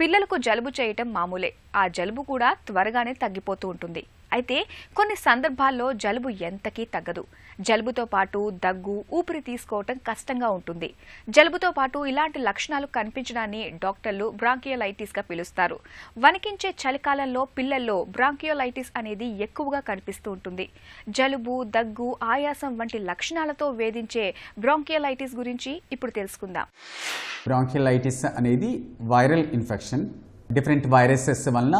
పిల్లలకు జలుబు చేయటం మామూలే. ఆ జలుబు కూడా త్వరగానే తగ్గిపోతూ ఉంటుంది. అయితే కొన్ని సందర్భాల్లో జలుబు ఎంతకీ తగ్గదు. జలుబుతో పాటు దగ్గు, ఊపిరి తీసుకోవటం కష్టంగా ఉంటుంది. జలుబుతో పాటు ఇలాంటి లక్షణాలు కనిపించడాన్ని డాక్టర్లు బ్రాంకియోలైటిస్ గా పిలుస్తారు. వణికించే చలికాలంలో పిల్లల్లో బ్రాంకియోలైటిస్ అనేది ఎక్కువగా కనిపిస్తూ ఉంటుంది. జలుబు, దగ్గు, ఆయాసం వంటి లక్షణాలతో వేధించే బ్రాంకియోలైటిస్ గురించి ఇప్పుడు తెలుసుకుందాం. బ్రాంకియోలైటిస్ అనేది వైరల్ ఇన్ఫెక్షన్. డిఫరెంట్ వైరసెస్ వలన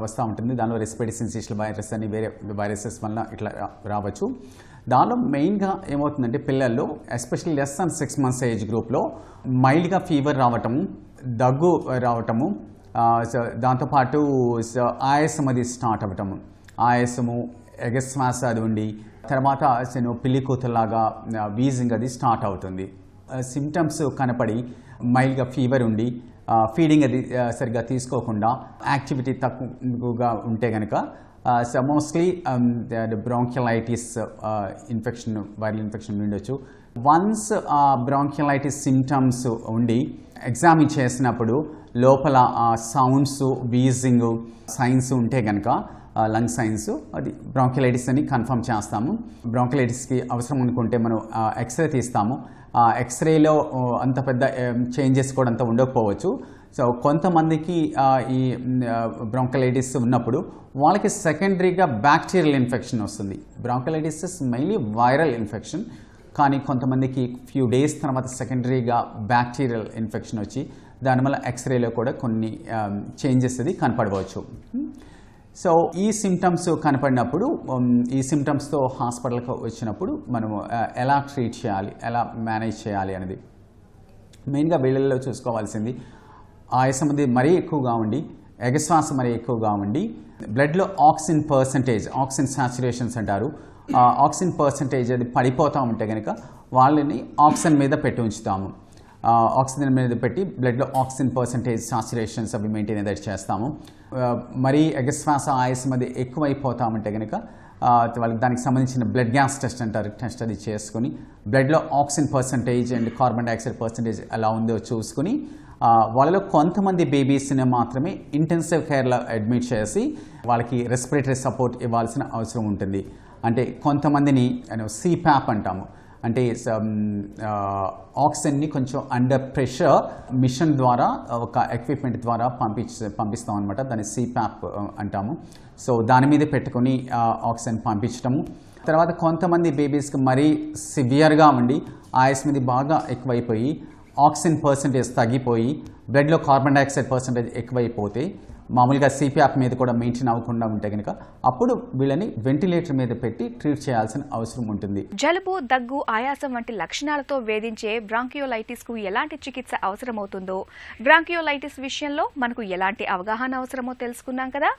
వస్తూ ఉంటుంది. దానిలో రెస్పిరేటరీ సిన్సిషియల్ వైరస్ అని వేరే వైరసెస్ వలన ఇట్లా రావచ్చు. దానిలో మెయిన్గా ఏమవుతుందంటే పిల్లల్లో especially less than 6 months age గ్రూప్లో మైల్డ్గా ఫీవర్ రావటము, దగ్గు రావటము, దాంతోపాటు ఆయాసం అది స్టార్ట్ అవ్వటము, ఆయాసము, ఎగశ్వాస అది ఉండి తర్వాత పిల్లి కూతులాగా వీజింగ్ అది స్టార్ట్ అవుతుంది. సిమ్టమ్స్ కనపడి మైల్డ్గా ఫీవర్ ఉండి ఫీడింగ్ అది సరిగ్గా తీసుకోకుండా యాక్టివిటీ తక్కువగా ఉంటే కనుక మోస్ట్లీ బ్రాంకియోలైటిస్ ఇన్ఫెక్షన్, వైరల్ ఇన్ఫెక్షన్ ఉండొచ్చు. వన్స్ బ్రాంకియోలైటిస్ సిమ్టమ్స్ ఉండి ఎగ్జామిన్ చేసినప్పుడు లోపల సౌండ్స్, వీజింగ్ సైన్స్ ఉంటే కనుక లంగ్ సైన్స్ అది బ్రాంకియోలైటిస్ అని కన్ఫర్మ్ చేస్తాము. బ్రాంకియోలైటిస్కి అవసరం అనుకుంటే మనం ఎక్స్రే తీస్తాము. ఎక్స్రేలో అంత పెద్ద చేంజెస్ కూడా అంత ఉండకపోవచ్చు. సో కొంతమందికి ఈ బ్రాంకియోలైటిస్ ఉన్నప్పుడు వాళ్ళకి సెకండరీగా బ్యాక్టీరియల్ ఇన్ఫెక్షన్ వస్తుంది. బ్రాంకియోలైటిస్ ఇస్ మెయిన్లీ వైరల్ ఇన్ఫెక్షన్, కానీ కొంతమందికి ఫ్యూ డేస్ తర్వాత సెకండరీగా బ్యాక్టీరియల్ ఇన్ఫెక్షన్ వచ్చి దానివల్ల ఎక్స్రేలో కూడా కొన్ని చేంజెస్ అది కనపడవచ్చు. సో ఈ సిమ్టమ్స్ కనపడినప్పుడు, ఈ సిమ్టమ్స్తో హాస్పిటల్కి వచ్చినప్పుడు మనము ఎలా ట్రీట్ చేయాలి, ఎలా మేనేజ్ చేయాలి అనేది మెయిన్గా వీళ్ళల్లో చూసుకోవాల్సింది ఆయాసం అనేది మరీ ఎక్కువగా ఉండి, ఎగశ్వాస మరీ ఎక్కువగా ఉండి, బ్లడ్లో ఆక్సిజన్ పర్సంటేజ్, ఆక్సిజన్ సాచురేషన్స్ అంటారు, ఆక్సిజన్ పర్సంటేజ్ అది పడిపోతూ ఉంటే కనుక వాళ్ళని ఆక్సిజన్ మీద పెట్టి ఉంచుతాము. ఆక్సిజన్ మీద పెట్టి బ్లడ్లో ఆక్సిజన్ పర్సంటేజ్ సాచురేషన్స్ అవి మెయింటైన్ ఏదైతే చేస్తాము. మరీ ఎగశ్వాస, ఆయాసం అది ఎక్కువైపోతామంటే కనుక వాళ్ళకి దానికి సంబంధించిన బ్లడ్ గ్యాస్ టెస్ట్ అంటారు, టెస్ట్ అది చేసుకుని బ్లడ్లో oxygen percentage and carbon dioxide percentage ఎలా ఉందో చూసుకుని వాళ్ళలో కొంతమంది బేబీస్ని మాత్రమే ఇంటెన్సివ్ కేర్లో అడ్మిట్ చేసి వాళ్ళకి రెస్పిరేటరీ సపోర్ట్ ఇవ్వాల్సిన అవసరం ఉంటుంది. అంటే కొంతమందిని సిప్యాప్ అంటాము, అంటే ఆక్సిజన్ని కొంచెం అండర్ ప్రెషర్ మిషన్ ద్వారా ఒక ఎక్విప్మెంట్ ద్వారా పంపిస్తాం అనమాట. దాన్ని సిప్యాప్ అంటాము. సో దాని మీద పెట్టుకొని ఆక్సిజన్ పంపించడము. తర్వాత కొంతమంది బేబీస్కి మరీ సివియర్గా ఉండి ఆయాసం మీద బాగా ఎక్కువైపోయి ఆక్సిజన్ పర్సంటేజ్ తగ్గిపోయి బ్లడ్లో కార్బన్ డైఆక్సైడ్ పర్సంటేజ్ ఎక్కువైపోతే మామూలుగా సిపిఆప్ మీద కూడా మెయింటైన్ అవ్వకుండా ఉంటే కనుక అప్పుడు వీళ్ళని వెంటిలేటర్ మీద పెట్టి ట్రీట్ చేయాల్సిన అవసరం ఉంటుంది. జలుబు, దగ్గు, ఆయాసం వంటి లక్షణాలతో వేధించే బ్రాంకియోలైటిస్ కు ఎలాంటి చికిత్స అవసరమవుతుందో, బ్రాంకియోలైటిస్ విషయంలో మనకు ఎలాంటి అవగాహన అవసరమో తెలుసుకున్నాం కదా.